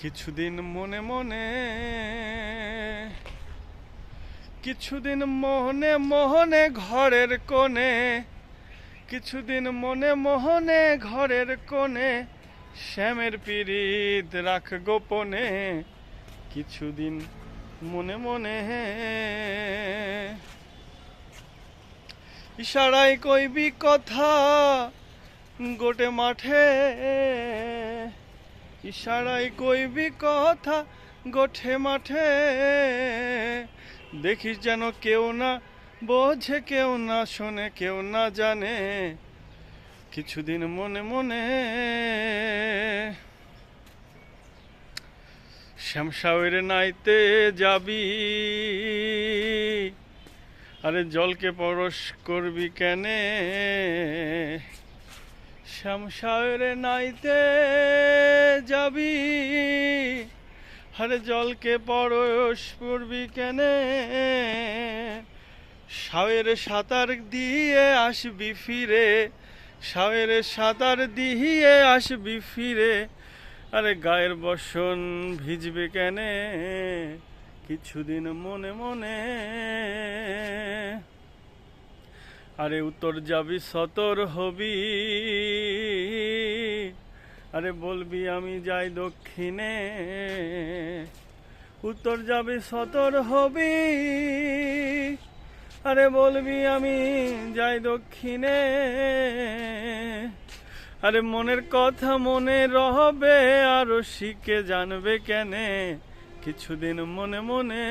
কিছুদিন মনে মনে, কিছুদিন মোহনে মোহনে ঘরের কোণে, কিছুদিন মনে মোহনে ঘরের কোণে, শ্যামের পীড়িত রাখ গোপনে। কিছুদিন মনে মনে, ইশারায় কইবি কথা গোটে মাঠে, ইশারায় কইবি কথা গোঠে মাঠে। দেখিস যেন কেউ না বোঝে, কেউ না শোনে, কেউ না জানে। কিছুদিন মনে মনে, শ্যামশাওয়ের নাইতে যাবি, আরে জলকে পরশ করবি কেনে। শ্যামশাওয়ের নাইতে যাবি, আরে জলকে পরশ করবি কেনে। শাওয়ের সাঁতার দিয়ে আসবি ফিরে, শাওয়ের সাঁতার দিয়ে আসবি ফিরে। আরে গায়ের বসন ভিজবে কেনে। কিছুদিন মনে মনে, আরে উত্তর যাবি সতর হবি, আরে বলবি আমি যাই দক্ষিণে। উত্তর যাবি সতর হবি, আরে বলবি আমি যাই দক্ষিণে। আরে মনের কথা মনে রহবে, আরো শিখে জানবে কেনে। কিছুদিন মনে মনে।